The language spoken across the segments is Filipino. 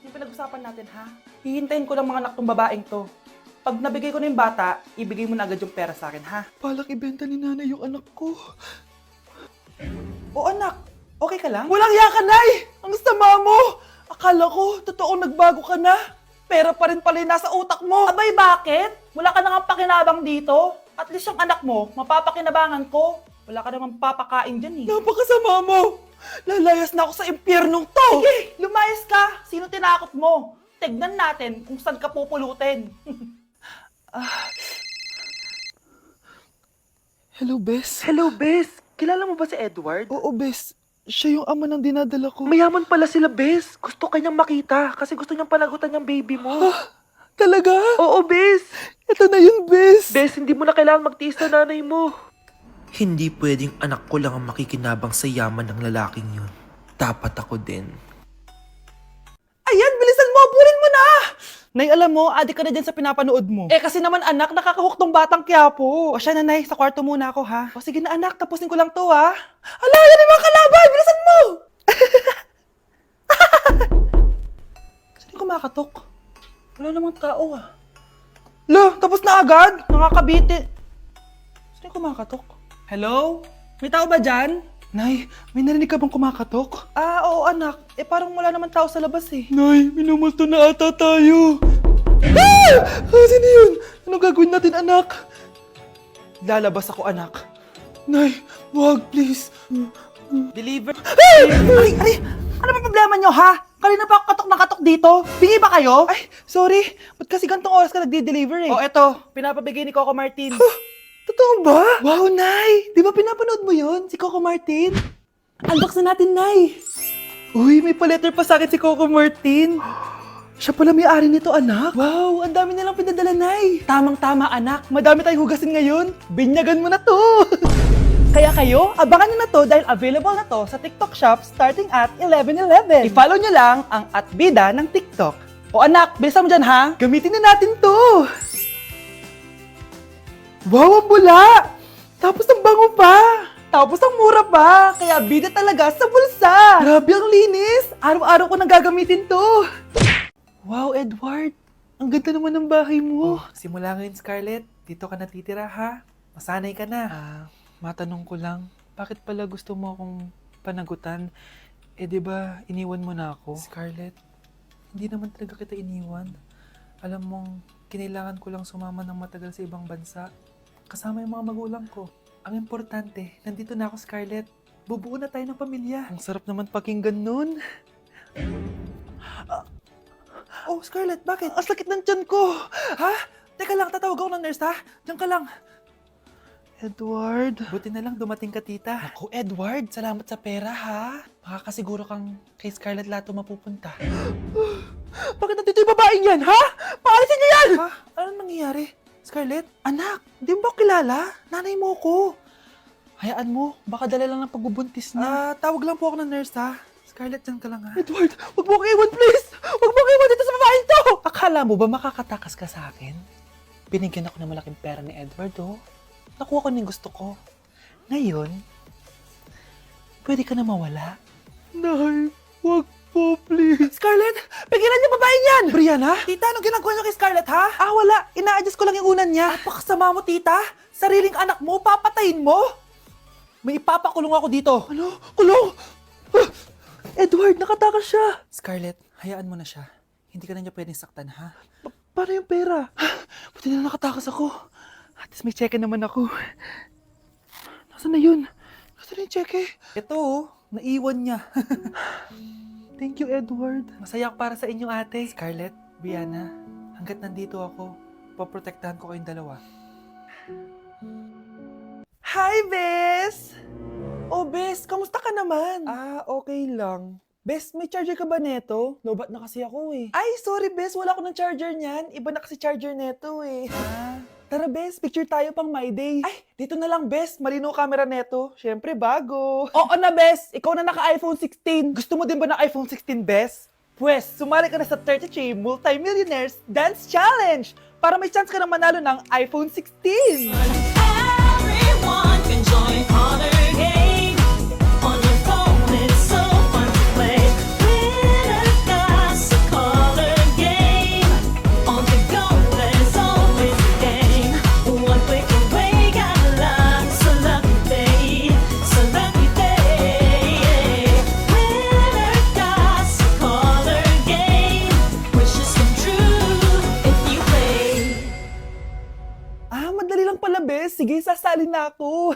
yung pinag-usapan natin, ha? Hihintayin ko lang mga anak tong babaeng to. Pag nabigay ko na yung bata, ibigay mo na agad yung pera sa akin, ha? Balak ibenta ni nanay yung anak ko. O anak, okay ka lang? Walang iya ka, Nay! Ang sama mo! Akala ko, totoong nagbago ka na. Pera pa rin pala yung nasa utak mo. Abay, bakit? Wala ka nang pakinabang dito. At least yung anak mo, mapapakinabangan ko. Wala ka namang papakain dyan, eh. Napakasama mo! Lalayas na ako sa impyernong to! Sige, lumayas ka. Sino tinakot mo? Tignan natin kung saan ka pupulutin. Hello, Bes. Hello, Bes! Kilala mo ba si Edward? Oo, Bes. Siya yung ama ng dinadala ko. Mayaman pala sila, Bes. Gusto kanyang makita kasi gusto niyang panagutan yung baby mo. Talaga? Oo, Bes! Ito na yun, Bes. Bes, hindi mo na kailangan magtiis na nanay mo. Hindi pwedeng anak ko lang ang makikinabang sa yaman ng lalaking yun. Dapat ako din. Ayan, bilisan mo. Burin mo na. Nay, alam mo, adik ka na dyan sa pinapanood mo. Eh, kasi naman anak, nakakahook tong batang Quiapo. O siya na, Nay, sa kwarto muna ako, ha? O sige na, anak, tapusin ko lang to, ha? Ala, yan yung mga kalaban! Bilisan mo! Saan yung kumakatok? Wala namang tao, ha? Lo, tapos na agad? Nakakabiti. Saan yung kumakatok? Hello? May tao ba dyan? Nay, may narinig ka bang kumakatok? Oo, anak. Eh, parang wala naman tao sa labas, eh. Nay, minumulto na ata tayo. Ah! Sino yun? Anong gagawin natin, anak? Lalabas ako, anak. Nay, wag, please. Deliver. Ay! Ano ba problema nyo, ha? Kanina pa ako katok na katok dito. Bingi ba kayo? Ay, sorry. Ba't kasi gantong oras ka nagdi-deliver, eh? Oh, eto. Pinapabigay ni Coco Martin. Totoo ba? Wow, Nay! Di ba pinapanood mo yun? Si Coco Martin? Unbox na natin, Nay. Uy, may pa-letter pa sa akin si Coco Martin. Siya pala may-ari nito, anak. Wow, ang dami nilang pinadala, Nay. Tamang-tama, anak. Madami tayong hugasin ngayon. Binyagan mo na to. Kaya kayo, abangan nyo na to dahil available na to sa TikTok Shop starting at 11:11. I-follow nyo lang ang @bida ng TikTok. O anak, bilisan mo dyan, ha? Gamitin na natin to. Wow, ang bula! Tapos ang bango pa! Tapos ang mura pa, kaya bida talaga sa bulsa. Grabe ang linis! Araw-araw ko nang gagamitin to. Wow, Edward! Ang ganda naman ng bahay mo. Simula ngayon, Scarlett, dito ka natitira, ha? Masanay ka na. Matanong ko lang, bakit pala gusto mo akong panagutan? Eh, di ba iniwan mo na ako? Scarlett, hindi naman talaga kita iniwan. Alam mong, kinailangan ko lang sumama ng matagal sa ibang bansa. Kasama yung mga magulang ko. Ang importante, nandito na ako, Scarlett. Bubuo na tayo ng pamilya. Ang sarap naman pakinggan nun. Oh, Scarlett, bakit? Ang sakit ng tiyan ko. Ha? Teka lang, tatawag ako ng nurse, ha? Diyan ka lang. Edward. Buti na lang dumating ka, tita. Ako, Edward, salamat sa pera, ha? Makakasiguro kang kay Scarlett Lato mapupunta. Bakit nandito yung babaeng yan, ha? Paalisin niyo yan! Ha? Anong nangyayari? Scarlett? Anak, di mo ba ako kilala? Nanay mo ko. Hayaan mo, baka dala lang ng pagbubuntis niya. Tawag lang po ako ng nurse, ha? Scarlett, dyan ka lang, ha? Edward, wag mo akong iwan, please! Wag mo akong iwan dito sa babaeng to! Akala mo ba makakatakas ka sa akin? Binigyan ako ng malaking pera ni Edward, oh. Nakuha ko ng gusto ko. Ngayon, pwede ka na mawala. Nay, wag po, please. Scarlett, pigilan niyo babaeng yan! Brianna? Tita, anong ginagawa niyo kay Scarlett, ha? Wala. Ina-adjust ko lang yung unan niya. Napakasama mo, tita. Sariling anak mo, papatayin mo. May ipapakulong ako dito. Ano? Kulong! Edward, nakatakas siya. Scarlett, hayaan mo na siya. Hindi ka na niya pwedeng saktan, ha? Paano yung pera? Buti na nakatakas ako. At least may cheque naman ako. Nasaan na yun? Nasaan na yung cheque? Ito, oh. Naiwan niya. Thank you, Edward. Masaya ako para sa inyo, ate. Scarlett, Brianna, hanggat nandito ako, poprotektahan ko kayong dalawa. Hi, Bes! Oh, Bes, kamusta ka naman? Okay lang. Bes, may charger ka ba neto? Lobat na kasi ako eh. Ay, sorry Bes, wala ko ng charger niyan. Iba na kasi charger neto eh. Tara Bes, picture tayo pang My Day. Ay, dito na lang Bes, malinaw camera neto. Syempre bago. Oo na Bes, ikaw na naka-iPhone 16. Gusto mo din ba ng iPhone 16 Bes? Pwes, sumali ka na sa 33 Multi-Millionaires Dance Challenge para may chance ka na manalo ng iPhone 16. Everyone can join Honor Game. On your phone, it's so fun to play. Winner got a call. sige, sasali na ako.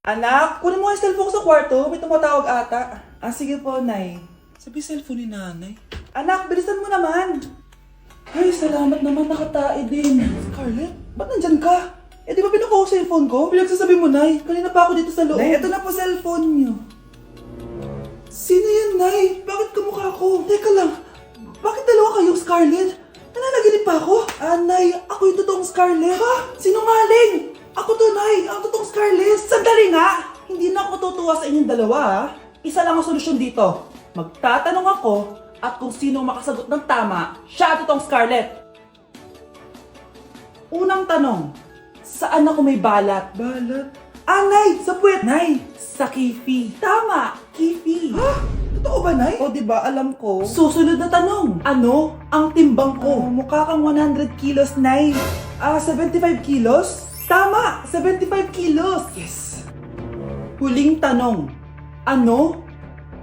Anak, kunin mo yung cellphone ko sa kwarto. May tumatawag ata. Ah, sige po, Nay. Sabi cellphone ni nanay. Anak, bilisan mo naman. Ay, salamat naman, nakatae din. Scarlett, ba't nandyan ka? Eh, di ba pinukuha ko sa cellphone ko? Pinagsasabi mo, Nay. Kanina pa ako dito sa loob. Nay, ito na po cellphone niyo. Sino yan, Nay? Bakit kamukha ko? Teka lang, bakit dalawa kayong Scarlett? Nananaginip pa ako? Ah, Nay, ako yung totoong Scarlett. Ha? Sinungaling! Ako to, Nay, ang totoong Scarlett. Sandali nga! Hindi na ako tutuwa sa inyong dalawa, ha? Isa lang ang solusyon dito. Magtatanong ako at kung sino makasagot ng tama, siya ang totoong Scarlett. Unang tanong, saan ako may balat? Balat? Ah, Nay! Sa puwet! Nay! Sa kifi. Tama! Kifi. Ha? Totoo ba, Nay? O, diba? Alam ko. Susunod na tanong. Ano ang timbang ko? Mukha kang 100 kilos, Nay. 75 kilos? Tama! 75 kilos! Yes! Huling tanong. Ano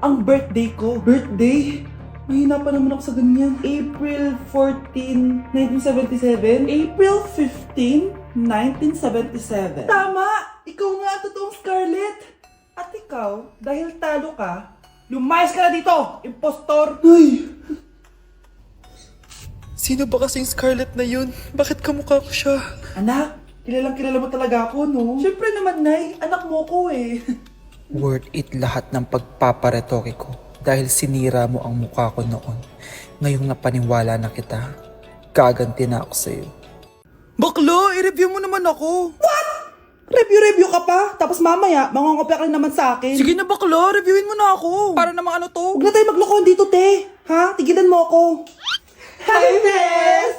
ang birthday ko? Birthday? Mahina pa naman ako sa ganyan. April 14, 1977? April 15, 1977. Tama! Ikaw nga ang totoong Scarlett! At ikaw, dahil talo ka, lumayas ka na dito, impostor! Ay! Sino ba kasing Scarlett na yun? Bakit kamukha ko siya? Anak, kilala mo talaga ako, no? Siyempre naman, Nay. Anak mo ko eh. Worth it lahat ng pagpaparetoke ko dahil sinira mo ang mukha ko noon. Ngayong napaniwala na kita, gaganti na ako sa'yo. Bakla, i-review mo naman ako. Review ka pa, tapos mamaya, mangongopya ka rin naman sa akin. Sige na bakla, reviewin mo na ako. Para namang ano to. Huwag na tayo maglokohan dito, te. Ha? Tigilan mo ako. Hi, Bes!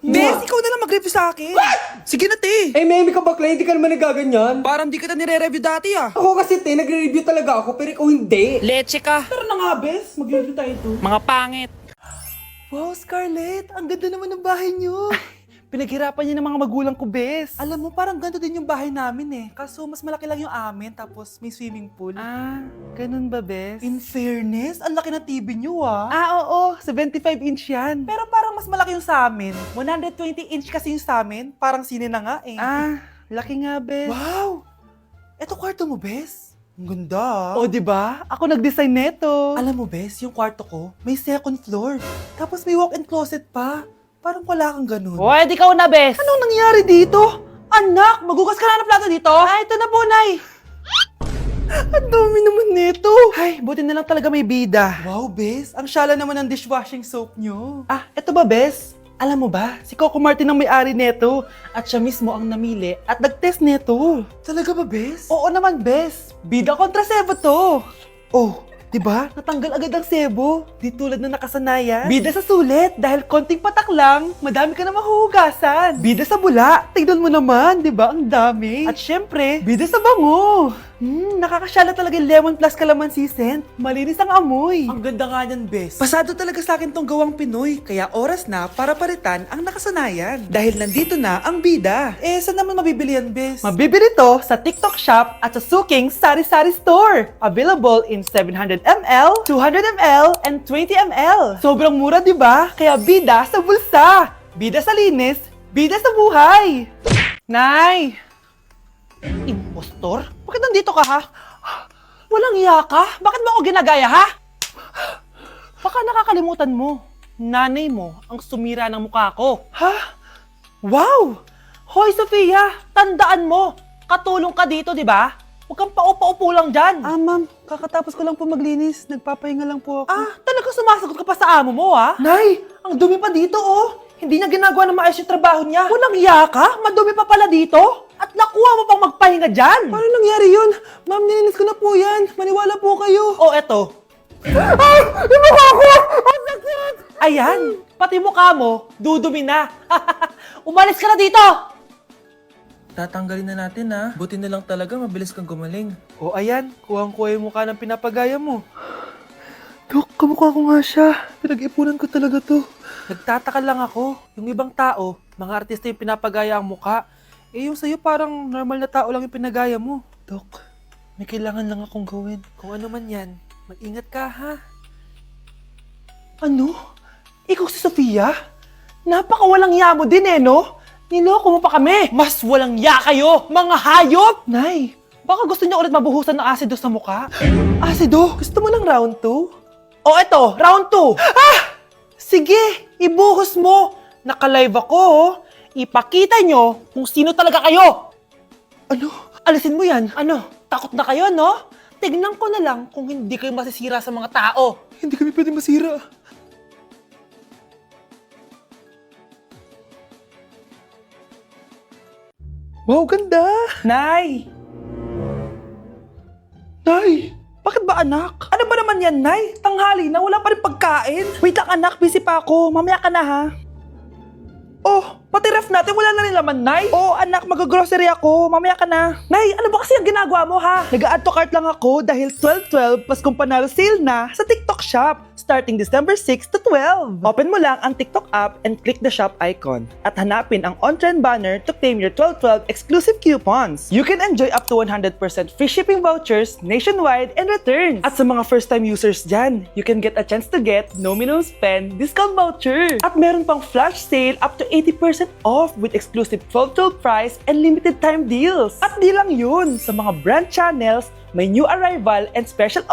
Bes, ikaw na lang mag-review sa akin. Sige na, te. Eh, Memi ka bakla, hindi ka naman nagaganyan. Parang di kita nire-review dati ah. Ako kasi, te, nagre-review talaga ako, pero ikaw hindi. Leche ka. Tara na nga, Bes. Mag-review tayo ito. Mga pangit. Wow, Scarlett! Ang ganda naman ng bahay niyo! Pinaghirapan niya ng mga magulang ko, Bes. Alam mo, parang ganito din yung bahay namin eh. Kaso mas malaki lang yung amin, tapos may swimming pool. Ah, ganun ba, Bes? In fairness, ang laki na TV niyo ah. Ah, oo. 75 inch yan. Pero parang mas malaki yung sa amin. 120 inch kasi yung sa amin. Parang sine na nga eh. Ah, laki nga, Bes. Wow! Eto kwarto mo, Bes. Ang ganda. O, di ba? Ako nag-design neto. Alam mo, Bes, yung kwarto ko, may second floor. Tapos may walk-in closet pa. Parang wala kang ganun. Hoy, di ka una, bes. Anong nangyari dito? Anak, magugas ka na ng plato dito? Ay, ito na po, Nay. Ang dami naman nito. Ay, buti na lang talaga may bida. Wow, Bes. Ang syala naman ng dishwashing soap nyo. Ah, eto ba, Bes? Alam mo ba, si Coco Martin ang may-ari neto. At siya mismo ang namili at nag-test neto. Talaga ba, Bes? Oo naman, Bes. Bida kontra sebo to. Oh, diba? Natanggal agad ang sebo. Di tulad na nakasanayan. Bida sa sulit. Dahil konting patak lang, madami ka na mahuhugasan. Bida sa bula. Tignan mo naman, diba? Ang dami. At syempre, bida sa bango. Nakakasyala talaga yung lemon plus calamansi scent. Malinis ang amoy. Ang ganda nga niyan, Bes. Pasado talaga sa akin tong gawang Pinoy. Kaya oras na para palitan ang nakasanayan. Dahil nandito na ang bida. Eh, saan naman mabibili yan, Bes? Mabibili to sa TikTok Shop at sa Suking Sari Sari Store. Available in 700ml, 200ml, and 20ml. Sobrang mura, di ba? Kaya bida sa bulsa. Bida sa linis. Bida sa buhay. Nay! Impostor? Bakit nandito ka, ha? Walang iya ka? Bakit mo ako ginagaya, ha? Baka nakakalimutan mo. Nanay mo ang sumira ng mukha ko. Ha? Wow! Hoy, Sofia! Tandaan mo! Katulong ka dito, di ba? Huwag kang paupa-upo lang dyan. Ah, ma'am. Kakatapos ko lang po maglinis. Nagpapahinga lang po ako. Ah, talaga sumasagot ka pa sa amo mo, ha? Nay! Ang dumi pa dito, oh! Hindi niya ginagawa ng maayos yung trabaho niya. Walang iya ka? Madumi pa pala dito? At nakuha mo pang magpahinga dyan? Paano nangyari yun? Ma'am, nilinis ko na po yan. Maniwala po kayo. Oh, eto. Ay! Yung mukha ko! Ang sakit! Ayan, pati mukha mo, dudumi na. Umalis ka na dito! Tatanggalin na natin ha. Buti na lang talaga mabilis kang gumaling. O ayan, kuhang-kuha yung mukha ng pinapagaya mo. Dok, kamukha ko nga siya. Pinag-ipunan ko talaga to. Nagtataka lang ako. Yung ibang tao, mga artista yung pinapagaya ang mukha. Eh yung sa'yo parang normal na tao lang yung pinagaya mo. Dok, may kailangan lang akong gawin. Kung ano man yan, mag-ingat ka ha. Ano? Ikaw si Sofia? Napakawalang yamo din eh, no? Niloko mo pa kami! Mas walang ya kayo, mga hayop! Nay, baka gusto niyo ulit mabuhusan ng asido sa mukha? Asido? Gusto mo ng round 2? O eto, round 2! Ah! Sige, ibuhos mo! Naka-live ako, oh. Ipakita nyo kung sino talaga kayo! Ano? Alisin mo yan. Ano? Takot na kayo, no? Tignan ko na lang kung hindi kayo masisira sa mga tao. Hindi kami pwede masira. Wow, ganda! Nay! Nay! Bakit ba anak? Ano ba naman yan, Nay? Tanghali na, wala pa rin pagkain. Wait lang anak, busy pa ako. Mamaya ka na ha. Oh, pati ref natin, wala na rin laman, Nay. Oo anak, mag-grocery ako. Mamaya ka na. Nay, ano ba kasi ang ginagawa mo, ha? Nag-add to cart lang ako dahil 12-12 Paskong Panalo sale na sa TikTok Shop starting December 6 to 12. Open mo lang ang TikTok app and click the shop icon at hanapin ang on-trend banner to claim your 12-12 exclusive coupons. You can enjoy up to 100% free shipping vouchers nationwide and returns. At sa mga first-time users dyan, you can get a chance to get no minimum spend discount voucher. At meron pang flash sale up to 80% off with exclusive 12-12 price and limited time deals. At di lang yun, sa mga brand channels, may new arrival and special offer